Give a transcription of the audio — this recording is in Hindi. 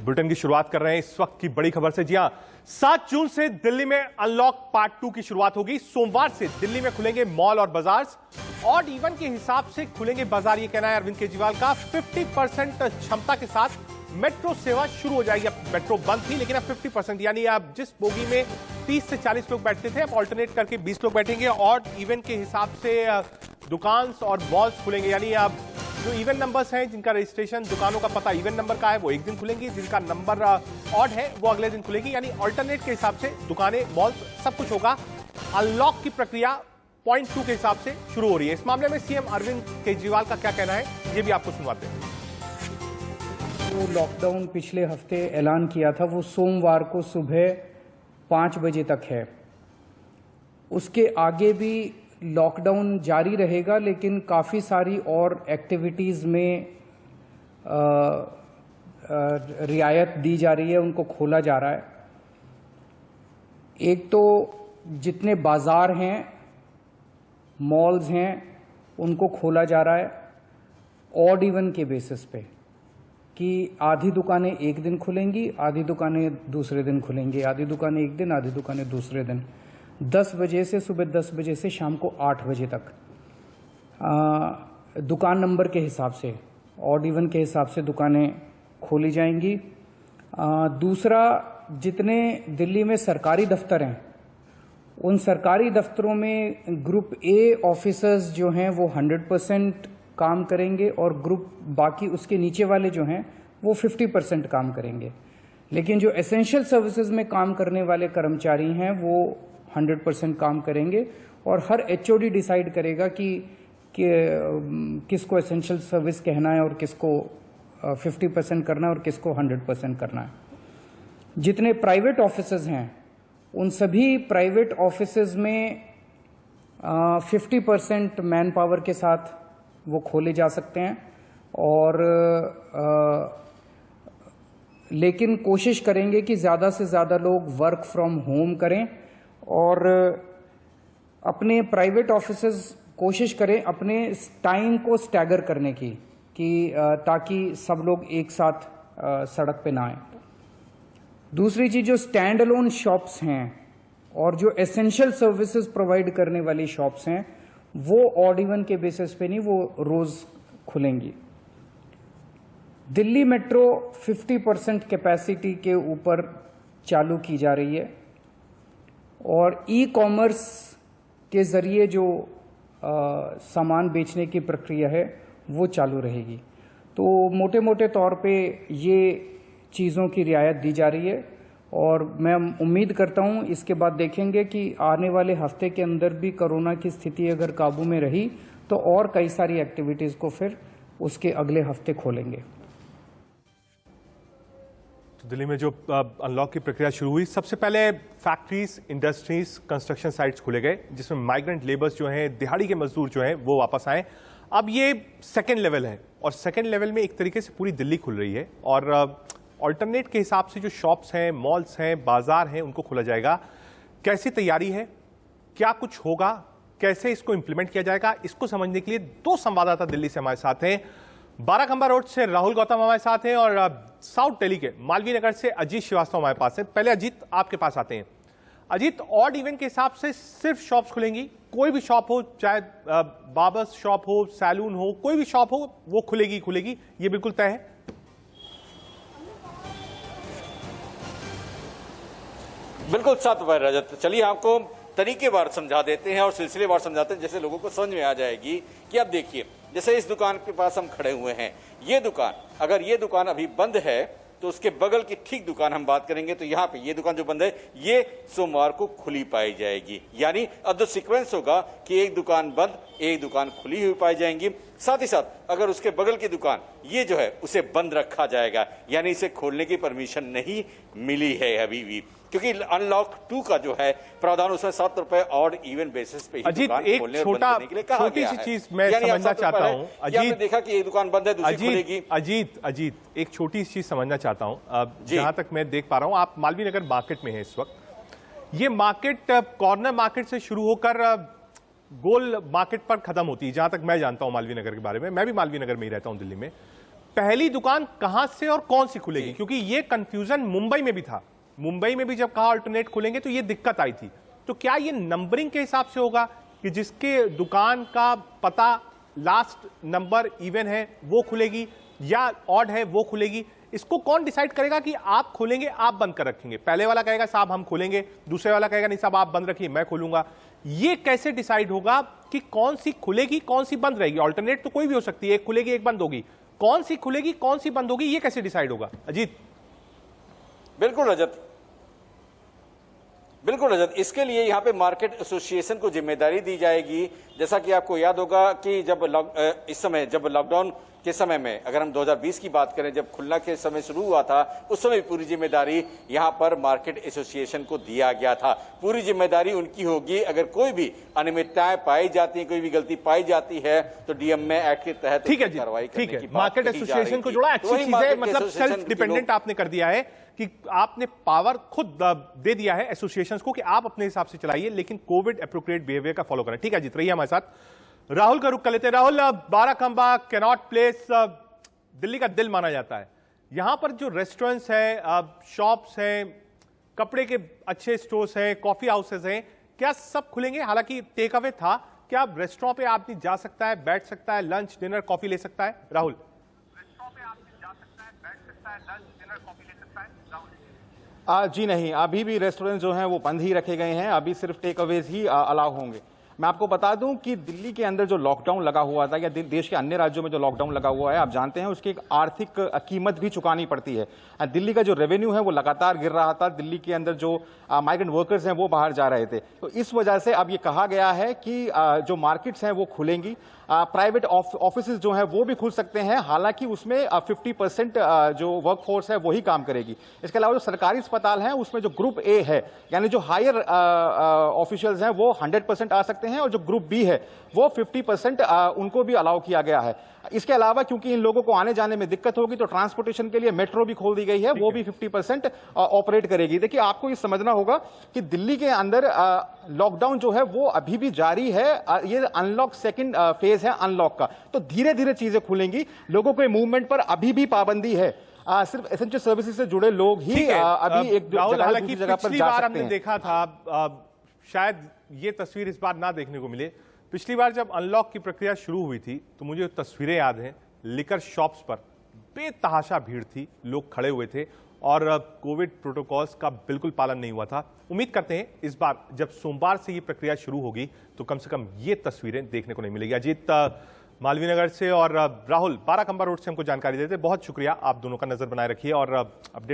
बुलेटिन की शुरुआत कर रहे हैं इस वक्त की बड़ी खबर से। जी हां, 7 जून से दिल्ली में अनलॉक पार्ट 2 की शुरुआत होगी। सोमवार से दिल्ली में खुलेंगे मॉल और बाजार। ऑड इवन के हिसाब से खुलेंगे बाजार, ये कहना है अरविंद केजरीवाल का। 50% क्षमता के साथ मेट्रो सेवा शुरू हो जाएगी। अब मेट्रो बंद थी, लेकिन अब 50%, यानी अब जिस बोगी में 30 से 40 लोग बैठते थे, अब ऑल्टरनेट करके 20 लोग बैठेंगे। ऑड इवन के हिसाब से दुकान और मॉल्स खुलेंगे, यानी अब जो इवन नंबर्स हैं, जिनका रजिस्ट्रेशन दुकानों का पता इवन नंबर का है, वो एक दिन खुलेंगी। जिनका नंबर ऑड है वो अगले दिन खुलेगी। यानी अल्टरनेट के हिसाब से दुकानें, मॉल, सब कुछ होगा। अनलॉक की प्रक्रिया पॉइंट 2 के हिसाब से शुरू हो रही है। इस मामले में सीएम अरविंद केजरीवाल का क्या कहना है, ये भी आपको सुनवाते हैं। वो लॉकडाउन पिछले हफ्ते ऐलान किया था, वो सोमवार को सुबह 5 बजे तक है। उसके आगे भी लॉकडाउन जारी रहेगा, लेकिन काफ़ी सारी और एक्टिविटीज़ में रियायत दी जा रही है, उनको खोला जा रहा है। एक तो जितने बाज़ार हैं, मॉल्स हैं, उनको खोला जा रहा है ऑड इवन के बेसिस पे, कि आधी दुकानें एक दिन खुलेंगी, आधी दुकानें दूसरे दिन खुलेंगी, आधी दुकानें एक दिन, आधी दुकानें दूसरे दिन। 10 बजे से सुबह 10 बजे से शाम को 8 बजे तक दुकान नंबर के हिसाब से, ऑड इवन के हिसाब से दुकानें खोली जाएंगी। दूसरा, जितने दिल्ली में सरकारी दफ्तर हैं, उन सरकारी दफ्तरों में ग्रुप ए ऑफिसर्स जो हैं वो 100% काम करेंगे, और ग्रुप बाकी उसके नीचे वाले जो हैं वो 50% काम करेंगे। लेकिन जो एसेंशियल सर्विसेज में काम करने वाले कर्मचारी हैं वो 100% काम करेंगे, और हर एचओडी डिसाइड करेगा कि किसको एसेंशियल सर्विस कहना है और किसको 50% करना है और किसको 100% करना है। जितने प्राइवेट ऑफिसेज हैं, उन सभी प्राइवेट ऑफिसेज में 50% मैन पावर के साथ वो खोले जा सकते हैं, और लेकिन कोशिश करेंगे कि ज़्यादा से ज़्यादा लोग वर्क फ्रॉम होम करें, और अपने प्राइवेट ऑफिसेज कोशिश करें अपने टाइम को स्टैगर करने की, कि ताकि सब लोग एक साथ सड़क पे ना आए। दूसरी चीज़, जो स्टैंड अलोन शॉप्स हैं और जो एसेंशियल सर्विसेज प्रोवाइड करने वाली शॉप्स हैं, वो ऑड इवन के बेसिस पे नहीं, वो रोज खुलेंगी। दिल्ली मेट्रो 50% कैपेसिटी के ऊपर चालू की जा रही है, और ई कॉमर्स के जरिए जो सामान बेचने की प्रक्रिया है वो चालू रहेगी। तो मोटे मोटे तौर पे ये चीज़ों की रियायत दी जा रही है, और मैं उम्मीद करता हूं इसके बाद देखेंगे कि आने वाले हफ्ते के अंदर भी कोरोना की स्थिति अगर काबू में रही तो और कई सारी एक्टिविटीज़ को फिर उसके अगले हफ्ते खोलेंगे। तो दिल्ली में जो अनलॉक की प्रक्रिया शुरू हुई, सबसे पहले फैक्ट्रीज, इंडस्ट्रीज, कंस्ट्रक्शन साइट्स खुले गए, जिसमें माइग्रेंट लेबर्स जो हैं, दिहाड़ी के मजदूर जो हैं, वो वापस आए। अब ये सेकेंड लेवल है, और सेकेंड लेवल में एक तरीके से पूरी दिल्ली खुल रही है, और ऑल्टरनेट के हिसाब से जो शॉप्स हैं, मॉल्स हैं, बाजार हैं, उनको खोला जाएगा। कैसी तैयारी है, क्या कुछ होगा, कैसे इसको इंप्लीमेंट किया जाएगा, इसको समझने के लिए 2 संवाददाता दिल्ली से हमारे साथ हैं। बाराखंबा रोड से राहुल गौतम हमारे साथ हैं, और साउथ दिल्ली के मालवीय नगर से अजीत श्रीवास्तव हमारे पास है। पहले अजीत, आपके पास आते हैं। अजीत, ऑड इवन के हिसाब से सिर्फ शॉप्स खुलेंगी, कोई भी शॉप हो, चाहे बार्बर्स शॉप हो, सैलून हो, कोई भी शॉप हो, वो खुलेगी, ये बिल्कुल तय है? बिल्कुल साथ भाई रजत, चलिए आपको तरीकेवार समझा देते हैं और सिलसिलेवार समझाते हैं, जैसे लोगों को समझ में आ जाएगी। कि अब देखिए, जैसे इस दुकान के पास हम खड़े हुए हैं, ये दुकान, अगर ये दुकान अभी बंद है तो उसके बगल की ठीक दुकान हम बात करेंगे, तो यहाँ पे ये दुकान जो बंद है, ये सोमवार को खुली पाई जाएगी। यानी अब जो सीक्वेंस होगा कि एक दुकान बंद, एक दुकान खुली हुई पाई जाएंगी। साथ ही साथ अगर उसके बगल की दुकान ये जो है उसे बंद रखा जाएगा, यानी इसे खोलने की परमिशन नहीं मिली है अभी भी, क्योंकि अनलॉक 2 का जो है प्रावधान उसमें ₹7 ऑड इवन बेसिस पे ही दुकान खोलने और बंद करने के लिए कहा गया है। चीज मैं समझना चाहता हूं, अजीत, देखा कि एक दुकान बंद है, दूसरी खुलेगी। अजीत, एक छोटी सी चीज समझना चाहता हूं। जहां तक मैं देख पा रहा हूं, आप मालवीय नगर मार्केट में हैं इस वक्त। ये मार्केट कॉर्नर मार्केट से शुरू होकर गोल मार्केट पर खत्म होती है, जहां तक मैं जानता हूं मालवीय नगर के बारे में। मैं भी मालवीय नगर में ही रहता हूं दिल्ली में। पहली दुकान कहां से और कौन सी खुलेगी, क्योंकि ये कंफ्यूजन मुंबई में भी था। मुंबई में भी जब कहा अल्टरनेट खुलेंगे तो ये दिक्कत आई थी। तो क्या ये नंबरिंग के हिसाब से होगा कि जिसके दुकान का पता लास्ट नंबर इवन है वो खुलेगी या ऑड है वो खुलेगी? इसको कौन डिसाइड करेगा कि आप खोलेंगे आप बंद कर रखेंगे? पहले वाला कहेगा साहब हम खोलेंगे, दूसरे वाला कहेगा नहीं साहब आप बंद रखिए मैं खोलूंगा। ये कैसे डिसाइड होगा कि कौन सी खुलेगी कौन सी बंद रहेगी? ऑल्टरनेट तो कोई भी हो सकती है, एक खुलेगी एक बंद होगी, कौन सी खुलेगी कौन सी बंद होगी ये कैसे डिसाइड होगा? अजीत। बिल्कुल रजत, बिल्कुल रजत, इसके लिए यहां पे मार्केट एसोसिएशन को जिम्मेदारी दी जाएगी। जैसा कि आपको याद होगा कि इस समय जब लॉकडाउन के समय में, अगर हम 2020 की बात करें, जब खुलना के समय शुरू हुआ था, उस समय पूरी जिम्मेदारी यहां पर मार्केट एसोसिएशन को दिया गया था। पूरी जिम्मेदारी उनकी होगी। अगर कोई भी अनियमितताएं पाई जाती है, कोई भी गलती पाई जाती है तो डीएमए एक्ट के तहत कार्रवाई करने की बात मार्केट एसोसिएशन को जोड़ा, अच्छी चीज है, मतलब सेल्फ डिपेंडेंट आपने कर दिया है कि आपने पावर खुद दे दिया है एसोसिएशंस को कि आप अपने हिसाब से चलाइए, लेकिन कोविड एप्रोप्रिएट बिहेवियर का फॉलो करें। ठीक है जीत रही है हमारे साथ। राहुल का रुख कर लेते हैं। राहुल, बाराखंबा कैनॉट प्लेस दिल्ली का दिल माना जाता है। यहां पर जो रेस्टोरेंट्स हैं, शॉप्स हैं, कपड़े के अच्छे स्टोर्स हैं, कॉफी हाउसेस हैं, क्या सब खुलेंगे? हालांकि टेक अवे था, क्या रेस्टोरेंट पे आदमी जा सकता है, बैठ सकता है, लंच डिनर कॉफी ले सकता है? राहुल। जी नहीं, अभी भी रेस्टोरेंट जो हैं वो बंद ही रखे गए हैं। अभी सिर्फ टेक अवेज ही अलाउ होंगे। मैं आपको बता दूं कि दिल्ली के अंदर जो लॉकडाउन लगा हुआ था या देश के अन्य राज्यों में जो लॉकडाउन लगा हुआ है, आप जानते हैं उसकी एक आर्थिक कीमत भी चुकानी पड़ती है। दिल्ली का जो रेवेन्यू है वो लगातार गिर रहा था। दिल्ली के अंदर जो माइग्रेंट वर्कर्स हैं वो बाहर जा रहे थे। तो इस वजह से अब ये कहा गया है कि जो मार्केट्स हैं वो खुलेंगी, प्राइवेट ऑफिसेज जो हैं वो भी खुल सकते हैं। हालांकि उसमें 50% जो वर्कफोर्स है वही काम करेगी। इसके अलावा जो सरकारी अस्पताल हैं उसमें जो ग्रुप ए है, यानी जो हायर ऑफिशियल्स हैं वो 100% आ सकते हैं, और जो ग्रुप बी है वो 50% उनको भी अलाउ किया गया है। इसके अलावा क्योंकि इन लोगों को आने जाने में दिक्कत होगी तो ट्रांसपोर्टेशन के लिए मेट्रो भी खोल दी गई है, वो भी 50% ऑपरेट करेगी। देखिए, आपको ये समझना होगा कि दिल्ली के अंदर लॉकडाउन जो है वो अभी भी जारी है। ये अनलॉक सेकंड फेज है अनलॉक का, तो धीरे धीरे चीजें खुलेंगी। लोगों के मूवमेंट पर अभी भी पाबंदी है। सिर्फ एसेंशियल सर्विसेज से जुड़े लोग ही अभी एक जगह पर जा सकते हैं। देखा था, शायद ये तस्वीर इस बार ना देखने को मिले। पिछली बार जब अनलॉक की प्रक्रिया शुरू हुई थी तो मुझे तस्वीरें याद हैं, लिकर शॉप्स पर बेतहाशा भीड़ थी, लोग खड़े हुए थे और कोविड प्रोटोकॉल्स का बिल्कुल पालन नहीं हुआ था। उम्मीद करते हैं इस बार जब सोमवार से ये प्रक्रिया शुरू होगी तो कम से कम ये तस्वीरें देखने को नहीं मिलेगी। अजीत मालवीय नगर से और राहुल बाराखंबा रोड से हमको जानकारी देते, बहुत शुक्रिया। आप दोनों का नजर बनाए रखिए और अपडेट